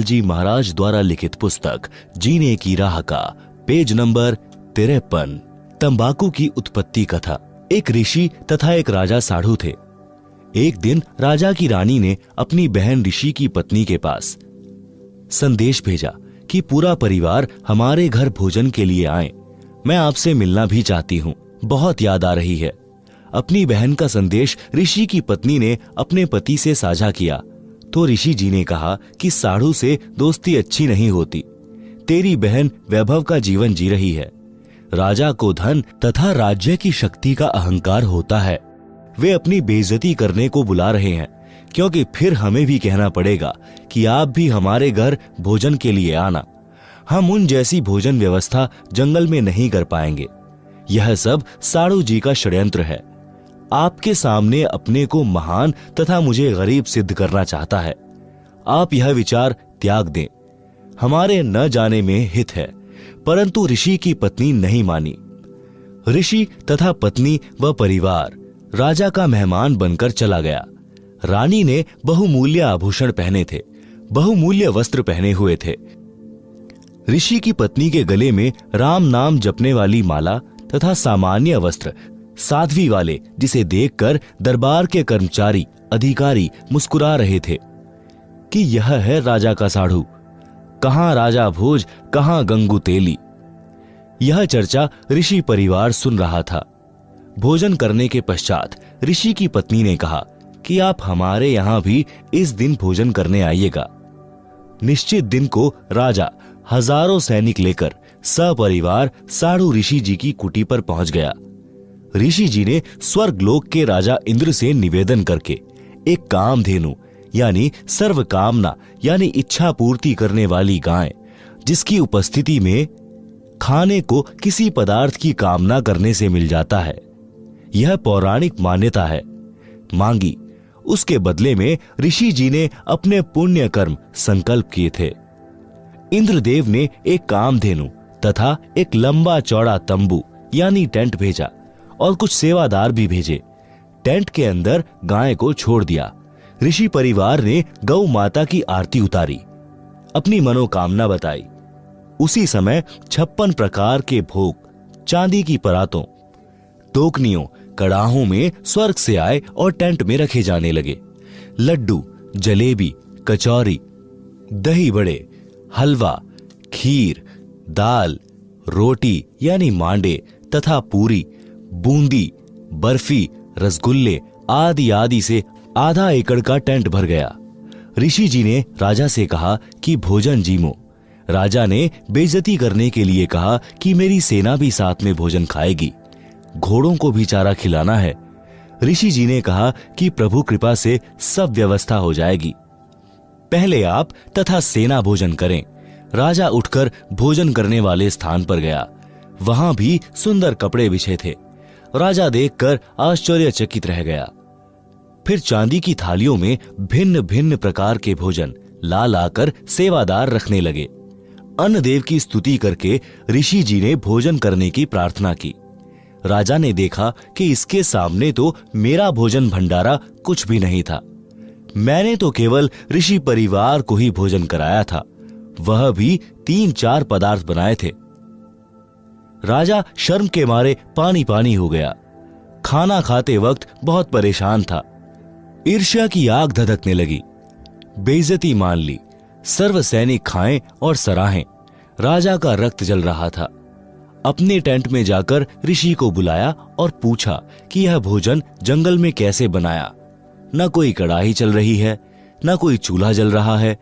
जी महाराज द्वारा लिखित पुस्तक जीने की राह का पेज नंबर 53। तंबाकू की उत्पत्ति कथा। एक ऋषि तथा एक राजा साढ़ू थे। एक दिन राजा की रानी ने अपनी बहन ऋषि की पत्नी के पास संदेश भेजा कि पूरा परिवार हमारे घर भोजन के लिए आए। मैं आपसे मिलना भी चाहती हूँ, बहुत याद आ रही है। अपनी बहन का संदेश ऋषि की पत्नी ने अपने पति से साझा किया तो ऋषि जी ने कहा कि साढ़ू से दोस्ती अच्छी नहीं होती। तेरी बहन वैभव का जीवन जी रही है। राजा को धन तथा राज्य की शक्ति का अहंकार होता है। वे अपनी बेइज्जती करने को बुला रहे हैं, क्योंकि फिर हमें भी कहना पड़ेगा कि आप भी हमारे घर भोजन के लिए आना। हम उन जैसी भोजन व्यवस्था जंगल में नहीं कर पाएंगे। यह सब साढ़ू जी का षड्यंत्र है। आपके सामने अपने को महान तथा मुझे गरीब सिद्ध करना चाहता है। आप यह विचार त्याग दें। हमारे न जाने में हित है। परंतु ऋषि की पत्नी नहीं मानी। ऋषि तथा पत्नी व परिवार राजा का मेहमान बनकर चला गया। रानी ने बहुमूल्य आभूषण पहने थे, बहुमूल्य वस्त्र पहने हुए थे। ऋषि की पत्नी के गले में राम नाम जपने वाली माला तथा सामान्य वस्त्र साध्वी वाले, जिसे देखकर दरबार के कर्मचारी अधिकारी मुस्कुरा रहे थे कि यह है राजा का साढ़ू। कहां राजा भोज, कहां गंगू तेली। यह चर्चा ऋषि परिवार सुन रहा था। भोजन करने के पश्चात ऋषि की पत्नी ने कहा कि आप हमारे यहां भी इस दिन भोजन करने आइएगा। निश्चित दिन को राजा हजारों सैनिक लेकर सपरिवार साढ़ू ऋषि जी की कुटी पर पहुंच गया। ऋषि जी ने स्वर्गलोक के राजा इंद्र से निवेदन करके एक कामधेनु यानी सर्व कामना यानी इच्छा पूर्ति करने वाली गाय, जिसकी उपस्थिति में खाने को किसी पदार्थ की कामना करने से मिल जाता है, यह पौराणिक मान्यता है, मांगी। उसके बदले में ऋषि जी ने अपने पुण्य कर्म संकल्प किए थे। इंद्रदेव ने एक कामधेनु तथा एक लंबा चौड़ा तंबू यानी टेंट भेजा और कुछ सेवादार भी भेजे। टेंट के अंदर गाय को छोड़ दिया। ऋषि परिवार ने गौ माता की आरती उतारी, अपनी मनोकामना बताई। उसी समय 56 प्रकार के भोग चांदी की परातों, टोकनियों, कड़ाहों में स्वर्ग से आए और टेंट में रखे जाने लगे। लड्डू, जलेबी, कचौरी, दही बड़े, हलवा, खीर, दाल, रोटी यानी मांडे तथा पूरी, बूंदी, बर्फी, रसगुल्ले आदि आदि से आधा एकड़ का टेंट भर गया। ऋषि जी ने राजा से कहा कि भोजन जीमो। राजा ने बेइज्जती करने के लिए कहा कि मेरी सेना भी साथ में भोजन खाएगी, घोड़ों को भी चारा खिलाना है। ऋषि जी ने कहा कि प्रभु कृपा से सब व्यवस्था हो जाएगी, पहले आप तथा सेना भोजन करें। राजा उठकर भोजन करने वाले स्थान पर गया। वहां भी सुंदर कपड़े बिछे थे। राजा देखकर आश्चर्यचकित रह गया। फिर चांदी की थालियों में भिन्न भिन्न प्रकार के भोजन ला लाकर सेवादार रखने लगे। अन्न देव की स्तुति करके ऋषि जी ने भोजन करने की प्रार्थना की। राजा ने देखा कि इसके सामने तो मेरा भोजन भंडारा कुछ भी नहीं था। मैंने तो केवल ऋषि परिवार को ही भोजन कराया था, वह भी 3-4 पदार्थ बनाए थे। राजा शर्म के मारे पानी पानी हो गया। खाना खाते वक्त बहुत परेशान था। ईर्ष्या की आग धधकने लगी। बेइज्जती मान ली। सर्व सैनिक खाएं और सराहें। राजा का रक्त जल रहा था। अपने टेंट में जाकर ऋषि को बुलाया और पूछा कि यह भोजन जंगल में कैसे बनाया। न कोई कड़ाही चल रही है, न कोई चूल्हा जल रहा है।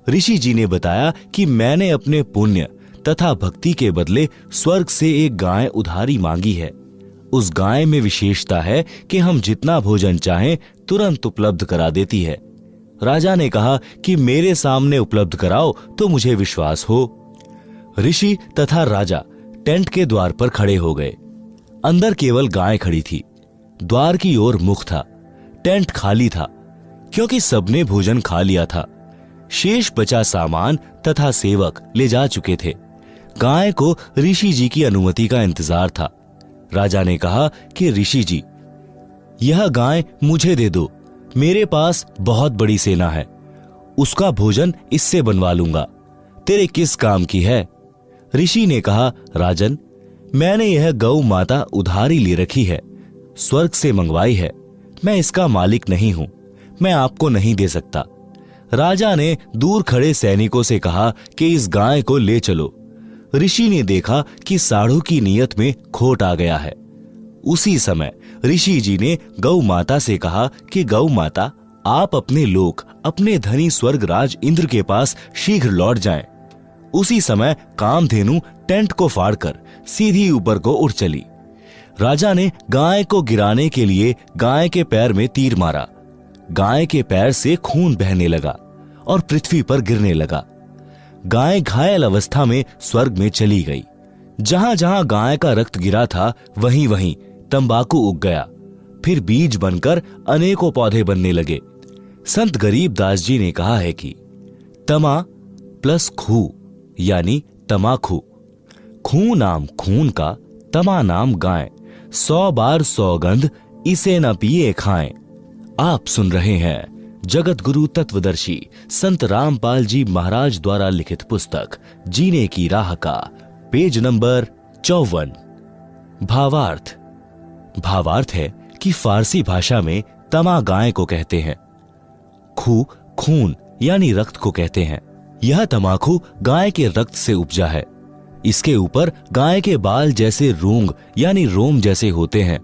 ऋषि जी ने बताया कि मैंने अपने पुण्य तथा भक्ति के बदले स्वर्ग से एक गाय उधारी मांगी है। उस गाय में विशेषता है कि हम जितना भोजन चाहें तुरंत उपलब्ध करा देती है। राजा ने कहा कि मेरे सामने उपलब्ध कराओ तो मुझे विश्वास हो। ऋषि तथा राजा टेंट के द्वार पर खड़े हो गए। अंदर केवल गाय खड़ी थी। द्वार की ओर मुख था। टेंट खाली था, क्योंकि सबने भोजन खा लिया था। शेष बचा सामान तथा सेवक ले जा चुके थे। गाय को ऋषि जी की अनुमति का इंतजार था। राजा ने कहा कि ऋषि जी, यह गाय मुझे दे दो, मेरे पास बहुत बड़ी सेना है। उसका भोजन इससे बनवा लूंगा। तेरे किस काम की है? ऋषि ने कहा, राजन, मैंने यह गौ माता उधारी ले रखी है, स्वर्ग से मंगवाई है। मैं इसका मालिक नहीं हूं, मैं आपको नहीं दे सकता। राजा ने दूर खड़े सैनिकों से कहा कि इस गाय को ले चलो। ऋषि ने देखा कि साढ़ू की नीयत में खोट आ गया है। उसी समय ऋषि जी ने गौ माता से कहा कि गौ माता, आप अपने लोक, अपने धनी स्वर्गराज इंद्र के पास शीघ्र लौट जाएं। उसी समय कामधेनु टेंट को फाड़कर सीधी ऊपर को उड़ चली। राजा ने गाय को गिराने के लिए गाय के पैर में तीर मारा। गाय के पैर से खून बहने लगा और पृथ्वी पर गिरने लगा। गाय घायल अवस्था में स्वर्ग में चली गई। जहां जहां गाय का रक्त गिरा था, वहीं वहीं तंबाकू उग गया। फिर बीज बनकर अनेकों पौधे बनने लगे। संत गरीब दास जी ने कहा है कि तमा प्लस खू यानी तमाखू, खू नाम खून का, तमा नाम गाय, 100 बार सौगंध इसे न पिए खाएं। आप सुन रहे हैं जगत गुरु तत्वदर्शी संत रामपाल जी महाराज द्वारा लिखित पुस्तक जीने की राह का पेज नंबर 54। भावार्थ। भावार्थ है कि फारसी भाषा में तमा गाय को कहते हैं, खू खून यानी रक्त को कहते हैं। यह तमाकू गाय के रक्त से उपजा है। इसके ऊपर गाय के बाल जैसे रूंग यानी रोम जैसे होते हैं।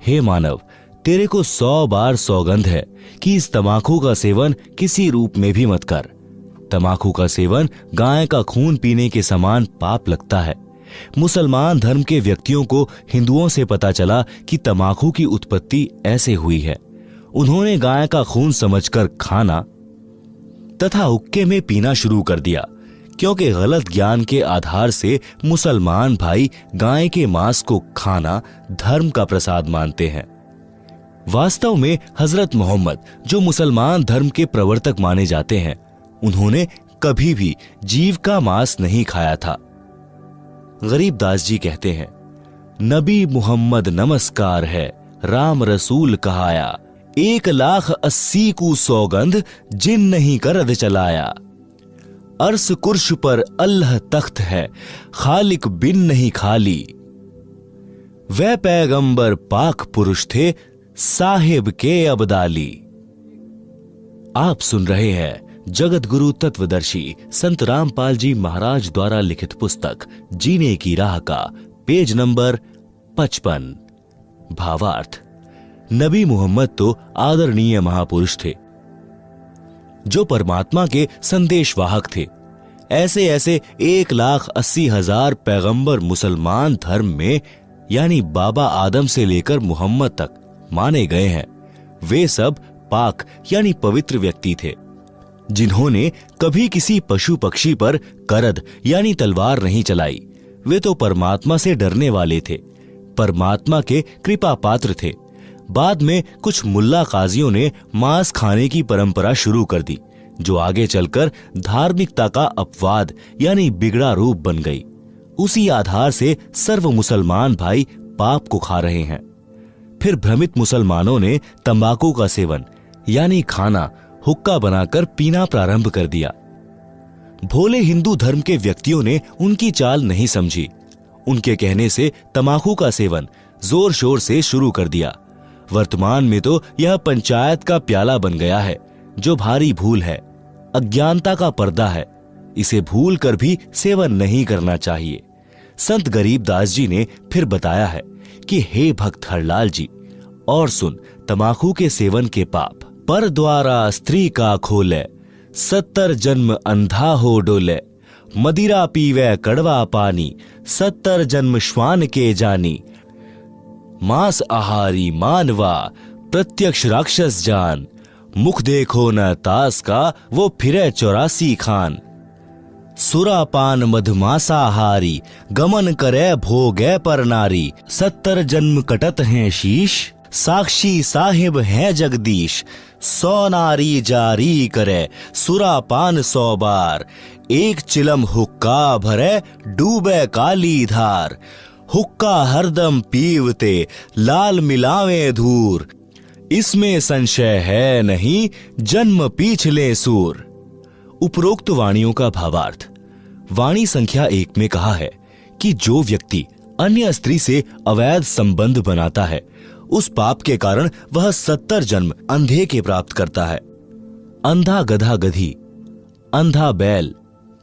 हे मानव, तेरे को 100 बार सौगंध है कि इस तमाकू का सेवन किसी रूप में भी मत कर। तमाकू का सेवन गाय का खून पीने के समान पाप लगता है। मुसलमान धर्म के व्यक्तियों को हिंदुओं से पता चला कि तमाकू की उत्पत्ति ऐसे हुई है। उन्होंने गाय का खून समझकर खाना तथा हुक्के में पीना शुरू कर दिया, क्योंकि गलत ज्ञान के आधार से मुसलमान भाई गाय के मांस को खाना धर्म का प्रसाद मानते हैं। वास्तव में हजरत मोहम्मद, जो मुसलमान धर्म के प्रवर्तक माने जाते हैं, उन्होंने कभी भी जीव का मांस नहीं खाया था। गरीब दास जी कहते हैं, नबी मुहम्मद नमस्कार है, राम रसूल कहाया, 1,80,000 को सौगंध जिन नहीं करद चलाया। अर्श कुर्श पर अल्लाह तख्त है, खालिक बिन नहीं खाली। वह पैगंबर पाक पुरुष थे, साहिब के अबदाली। आप सुन रहे हैं जगत गुरु तत्वदर्शी संत रामपाल जी महाराज द्वारा लिखित पुस्तक जीने की राह का पेज नंबर 55। भावार्थ। नबी मोहम्मद तो आदरणीय महापुरुष थे, जो परमात्मा के संदेशवाहक थे। ऐसे ऐसे 1,80,000 पैगंबर मुसलमान धर्म में यानी बाबा आदम से लेकर मोहम्मद तक माने गए हैं। वे सब पाक यानी पवित्र व्यक्ति थे, जिन्होंने कभी किसी पशु पक्षी पर करद यानी तलवार नहीं चलाई। वे तो परमात्मा से डरने वाले थे, परमात्मा के कृपा पात्र थे। बाद में कुछ मुल्ला काजियों ने मांस खाने की परंपरा शुरू कर दी, जो आगे चलकर धार्मिकता का अपवाद यानी बिगड़ा रूप बन गई। उसी आधार से सर्व मुसलमान भाई पाप को खा रहे हैं। फिर भ्रमित मुसलमानों ने तंबाकू का सेवन यानी खाना हुक्का बनाकर पीना प्रारंभ कर दिया। भोले हिंदू धर्म के व्यक्तियों ने उनकी चाल नहीं समझी। उनके कहने से तंबाकू का सेवन जोर शोर से शुरू कर दिया। वर्तमान में तो यह पंचायत का प्याला बन गया है, जो भारी भूल है, अज्ञानता का पर्दा है। इसे भूल कर भी सेवन नहीं करना चाहिए। संत गरीब दास जी ने फिर बताया है कि हे भक्त हरलाल जी, और सुन तंबाकू के सेवन के पाप। पर द्वारा स्त्री का खोले, 70 जन्म अंधा हो डोले। मदिरा पीवे कड़वा पानी, 70 जन्म श्वान के जानी। मांस आहारी मानवा, प्रत्यक्ष राक्षस जान। मुख देखो न तास का, वो फिरे 84 खान। सुरापान मधमासाहारी, गमन करे भोगे पर नारी। 70 जन्म कटत हैं शीश, साक्षी साहिब है जगदीश। 100 नारी जारी करे, सुरापान 100 बार। एक चिलम हुक्का भरे, डूबे काली धार। हुक्का हरदम पीवते, लाल मिलावे धूर। इसमें संशय है नहीं, जन्म पीछले सूर। उपरोक्त वाणियों का भावार्थ। वाणी संख्या 1 में कहा है कि जो व्यक्ति अन्य स्त्री से अवैध संबंध बनाता है, उस पाप के कारण वह 70 जन्म अंधे के प्राप्त करता है। अंधा गधा गधी, अंधा बैल,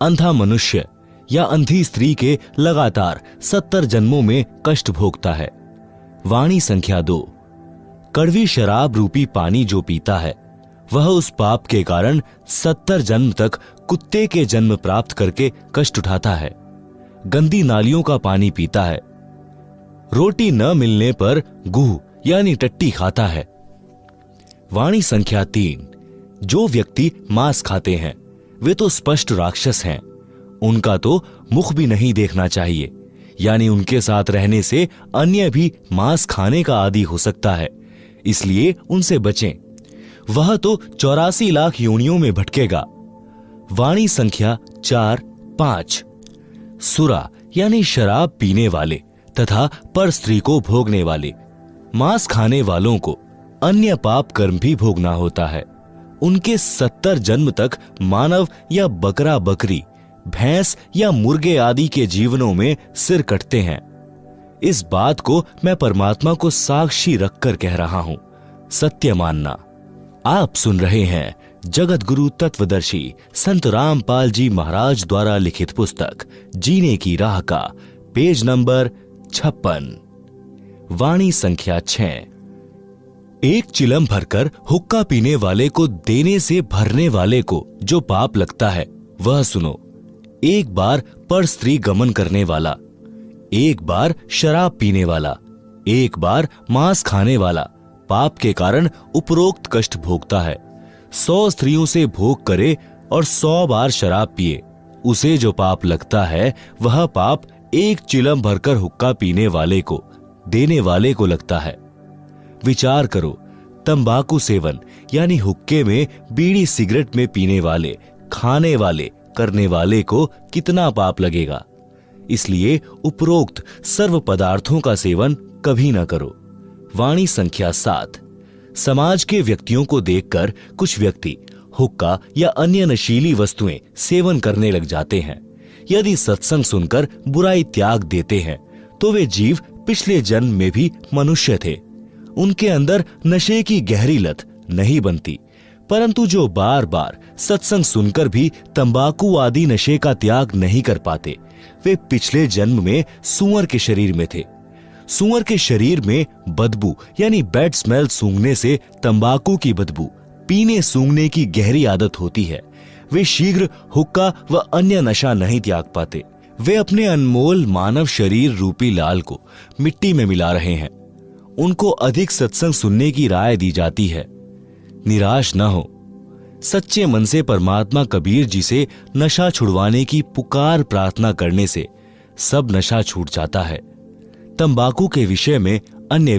अंधा मनुष्य या अंधी स्त्री के लगातार 70 जन्मों में कष्ट भोगता है। वाणी संख्या 2, कड़वी शराब रूपी पानी जो पीता है, वह उस पाप के कारण 70 जन्म तक कुत्ते के जन्म प्राप्त करके कष्ट उठाता है। गंदी नालियों का पानी पीता है। रोटी न मिलने पर गुह यानी टट्टी खाता है। वाणी संख्या 3, जो व्यक्ति मांस खाते हैं, वे तो स्पष्ट राक्षस हैं। उनका तो मुख भी नहीं देखना चाहिए, यानी उनके साथ रहने से अन्य भी मांस खाने का आदी हो सकता है, इसलिए उनसे बचें। वह तो 84 लाख योनियों में भटकेगा। वाणी संख्या 4, 5, सुरा यानी शराब पीने वाले तथा पर स्त्री को भोगने वाले, मांस खाने वालों को अन्य पाप कर्म भी भोगना होता है। उनके 70 जन्म तक मानव या बकरा बकरी, भैंस या मुर्गे आदि के जीवनों में सिर कटते हैं। इस बात को मैं परमात्मा को साक्षी रखकर कह रहा हूं, सत्य मानना। आप सुन रहे हैं जगत गुरु तत्वदर्शी संत रामपाल जी महाराज द्वारा लिखित पुस्तक जीने की राह का पेज नंबर 56। वाणी संख्या 6, एक चिलम भरकर हुक्का पीने वाले को देने से भरने वाले को जो पाप लगता है, वह सुनो। एक बार पर स्त्री गमन करने वाला, एक बार शराब पीने वाला, एक बार मांस खाने वाला पाप के कारण उपरोक्त कष्ट भोगता है। 100 स्त्रियों से भोग करे और 100 बार शराब पिए, उसे जो पाप लगता है, वह पाप एक चिलम भरकर हुक्का पीने वाले को देने वाले को लगता है। विचार करो, तंबाकू सेवन यानी हुक्के में, बीड़ी सिगरेट में पीने वाले, खाने वाले, करने वाले को कितना पाप लगेगा। इसलिए उपरोक्त सर्व पदार्थों का सेवन कभी न करो। वाणी संख्या 7, समाज के व्यक्तियों को देखकर कुछ व्यक्ति हुक्का या अन्य नशीली वस्तुएं सेवन करने लग जाते हैं। यदि सत्संग सुनकर बुराई त्याग देते हैं, तो वे जीव पिछले जन्म में भी मनुष्य थे। उनके अंदर नशे की गहरी लत नहीं बनती, परंतु जो बार बार सत्संग सुनकर भी तंबाकू आदि नशे का त्याग नहीं कर पाते, वे पिछले जन्म में सूअर के शरीर में थे। सूअर के शरीर में बदबू यानी बैड स्मेल सूंघने से तंबाकू की बदबू पीने सूंघने की गहरी आदत होती है। वे शीघ्र हुक्का व अन्य नशा नहीं त्याग पाते। वे अपने अनमोल मानव शरीर रूपी लाल को मिट्टी में मिला रहे हैं। उनको अधिक सत्संग सुनने की राय दी जाती है। निराश न हो, सच्चे मन से परमात्मा कबीर जी से नशा छुड़वाने की पुकार प्रार्थना करने से सब नशा छूट जाता है। तंबाकू के विषय में अन्य